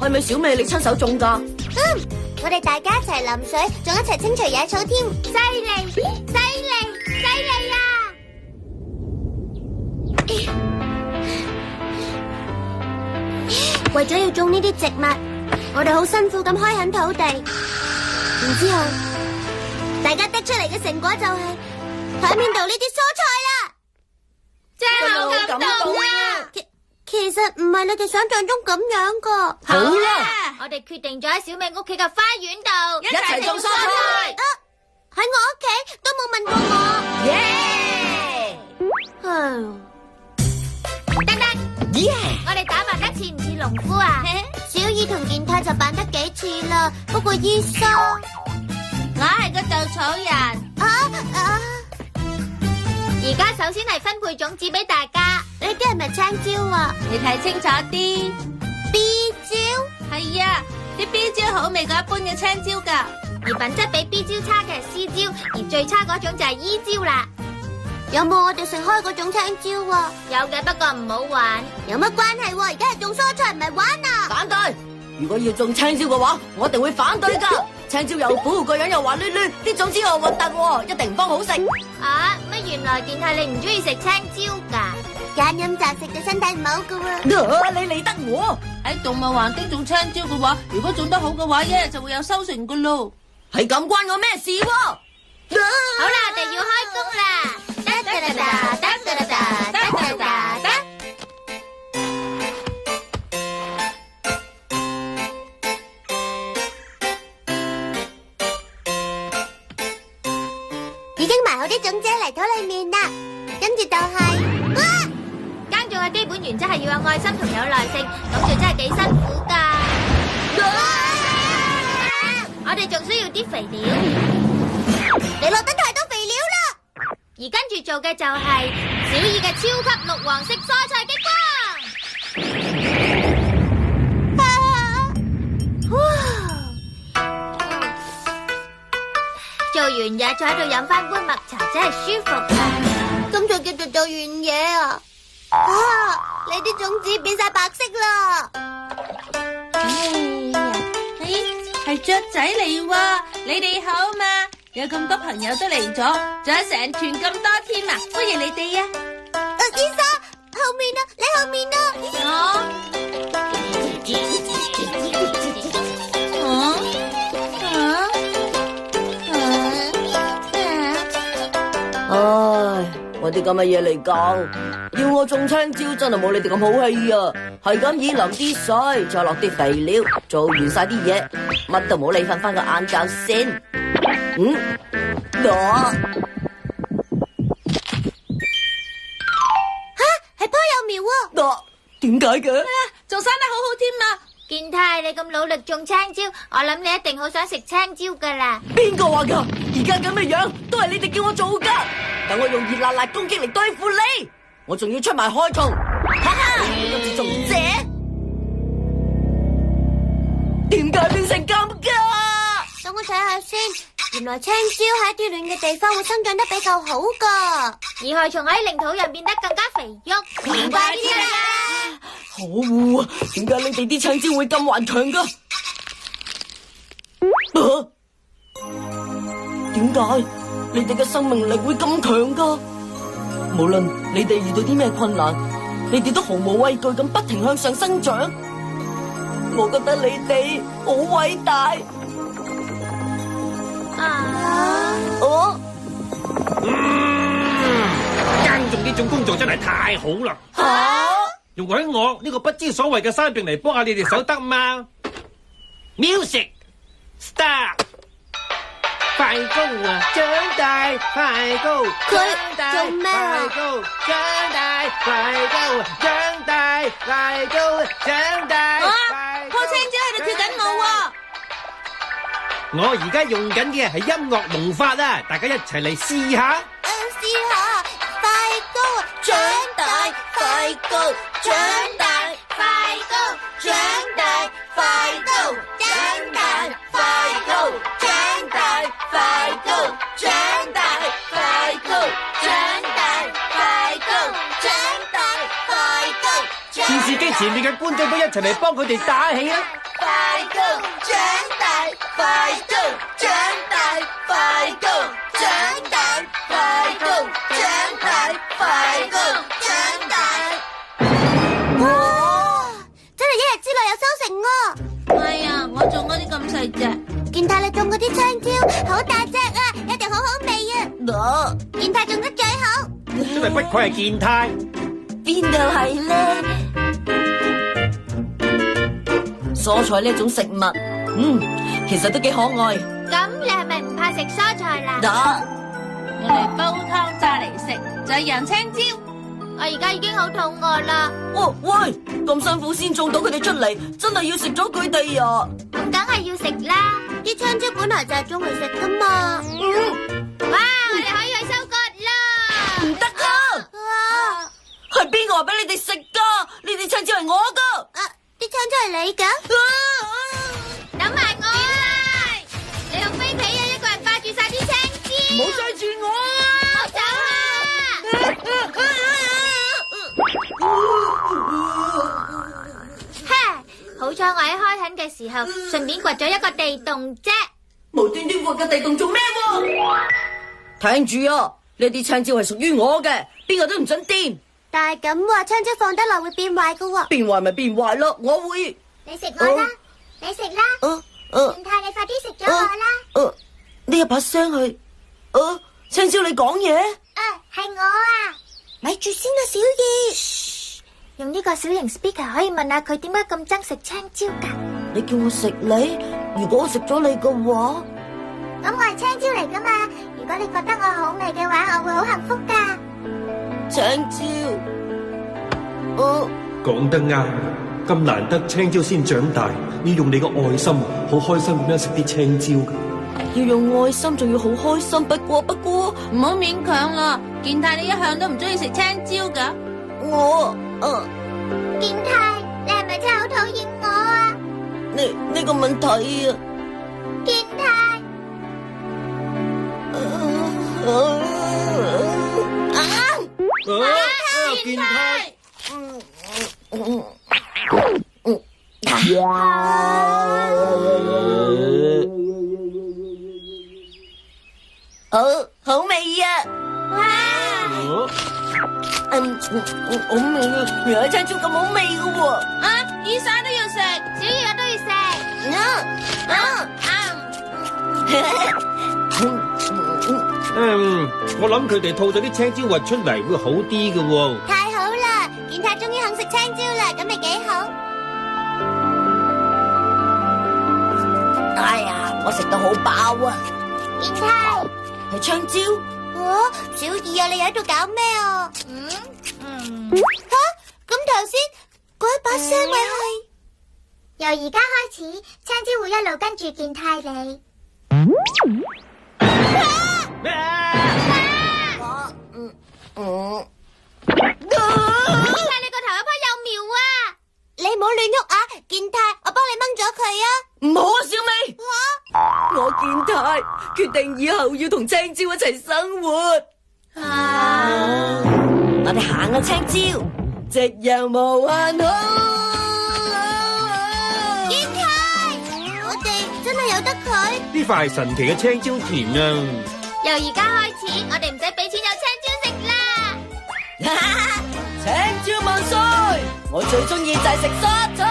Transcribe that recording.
係咪小美你親手種㗎？我哋大家一齊淋水，仲一齊清除野草添，犀利，犀利，犀利啊！為咗要種呢啲植物，我哋好辛苦咁開墾土地，然之後大家得出嚟嘅成果就係台面度呢啲蔬菜啦。真係好感動啊！其實唔係你哋想象中咁樣噶。好啦，我哋決定咗喺小美屋企嘅花園度一齊種蔬菜。喺我屋企都冇問過我。耶！丹丹，耶！我哋打扮得似唔似農夫啊？小二同健太就扮得幾似啦，不過醫生，我係個稻草人。而家首先係分配種子俾大家。呢啲係咪青椒啊？你睇清楚啲。B 椒？係啊，啲 B 椒好味過一般嘅青椒噶，而品質比 B 椒差嘅係 C 椒，而最差嗰種就係 E 椒啦。有冇我哋食開嗰種青椒啊？有嘅，不過唔好玩。有乜關係喎？而家係種蔬菜唔係玩啊！反對！如果要種青椒嘅話，我一定會反對㗎。青椒又苦，個樣又滑捋捋，啲種子又核突喎，一定唔方好食。啊，乜原來健太你唔中意食青椒噶？揀飲擇食對身體唔好噶喎。你理得我？喺動物環境種青椒嘅話，如果種得好嘅話，一日就會有收成噶咯。係咁關我咩事喎？好啦，我哋要開工啦！已經埋好啲種子喺泥土裏面啦，跟住就係耕種嘅基本原則係要有愛心同有耐性，咁就真係幾辛苦噶。我哋仲需要啲肥料，你落得太多肥料啦。而跟住做嘅就係小二嘅超級綠黃色蔬菜激光。做完嘢再喺度飲翻杯麥茶，真係舒服啊！咁就叫做做完嘢啊！你啲種子變晒白色啦！係雀仔嚟喎，你哋好嘛？有咁多朋友都嚟咗，仲有成團咁多添啊！歡迎你哋啊！醫生，後面啊，你後面啊！唉，我啲咁嘅嘢嚟講，要我種青椒真係冇你哋咁好氣啊！係咁以淋啲水，再落啲肥料，做完晒啲嘢，乜都冇理，瞓翻個晏覺先。係棵幼苗喎。點解嘅？仲生得好好添啊！健太，你咁努力種青椒，我諗你一定好想食青椒噶啦。邊個話噶？而家咁嘅樣都係你哋叫我做噶。等我用熱辣辣攻擊嚟對付你，我仲要出埋害蟲。哈哈，今次仲唔借？點解變成咁噶？等我睇下先，原來青椒喺啲暖嘅地方會生長得比較好噶。而害蟲喺泥土入變得更加肥沃。明白啲啦。可惡啊！點解你哋啲青椒會咁頑強噶？點解你哋嘅生命力會咁強噶？無論你哋遇到啲咩困難，你哋都毫無畏懼咁不停向上生長。我覺得你哋好偉大。耕種呢種工作真係太好啦！用喺我呢個不知所謂嘅生病嚟幫下你哋手得嘛 ？Music Star， 快高啊！長大快高，佢做咩啊？快高，長大快高，長大快高，長大快高。棵青椒喺度跳緊舞喎！我而家用緊嘅係音樂龍法啊！大家一齊嚟試下。試下，快高，長大，快高，長大，快高，長大，快高，長大，快高，長大，快高，長大，快高，長大，快高，長大，快高。電視機前面嘅觀眾都一齊嚟幫佢哋打氣啊！長大，快高，長大，快高，長大，快高，長大，快高，長大。哇！真係一日之內有收成喎！哎呀，我種嗰啲咁細隻，健太你種嗰啲香蕉好大隻啊，一定好好味啊！健太種得最好。因為不愧係健太。邊度係咧？蔬菜呢種食物，其實都幾可愛。咁你係咪唔怕食蔬菜啦？用嚟煲湯炸嚟食，就係洋青椒。我而家已經好肚餓啦。哦喂，咁辛苦先種到佢哋出嚟，真係要食咗佢哋啊！咁梗係要食啦，啲香蕉本來就係種嚟食噶嘛。哇！我哋可以去收割啦。唔得啊！係邊個話俾你哋食噶？呢啲香蕉係我噶。啲香蕉係你噶？等埋我啊！你用飛皮啊，一個人霸住晒啲青椒。唔好追住我啊！我走啊！哈！好彩我喺開墾嘅時候，順便掘咗一個地洞啫。無端端掘個地洞做咩？聽住啊！呢啲青椒係屬於我嘅，邊個都唔准掂。但係咁話，香蕉放得耐會變壞噶喎。變壞咪變壞咯，我會。你食我啦，你食啦。健太，你快啲食咗我啦。呢一把聲係，青椒你講嘢？係我啊。咪住先啊，小葉。用呢個小型 speaker 可以問下佢點解咁憎食青椒噶。你叫我食你，如果我食咗你嘅話，咁我係青椒嚟噶嘛。如果你覺得我好味嘅話，我會好幸福噶。青椒，講得啱，咁難得青椒先長大，要用你個愛心，好開心咁樣食啲青椒噶。要用愛心，仲要好開心。不過唔好勉強啦。健太你一向都唔中意食青椒噶。健太，你係咪真係好討厭我啊？呢個問題啊，健太，健太，好味啊！好味啊！原來青椒咁好味噶喎！醫生都要食，小魚都要食。我諗佢哋吐咗啲青椒核出嚟會好啲嘅喎。太好啦！健太終於肯食青椒啦，咁咪幾好？哎呀，我食到好飽啊！健太，係青椒？小二啊，你喺度搞咩啊？咁頭先嗰一把聲咪係？由而家開始，青椒會一路跟住健太你。健太，你個頭有棵幼苗啊！你唔好亂喐啊！健太，我幫你掹咗佢啊！唔好啊，小美！我健太決定以後要同青椒一齊生活。我哋行啊，青椒，夕陽無限好。健太，我哋真係有得佢。呢塊係神奇嘅青椒田啊！由而家開始，我哋唔使俾錢有青椒食啦！青椒萬歲！我最中意就係食蔬菜。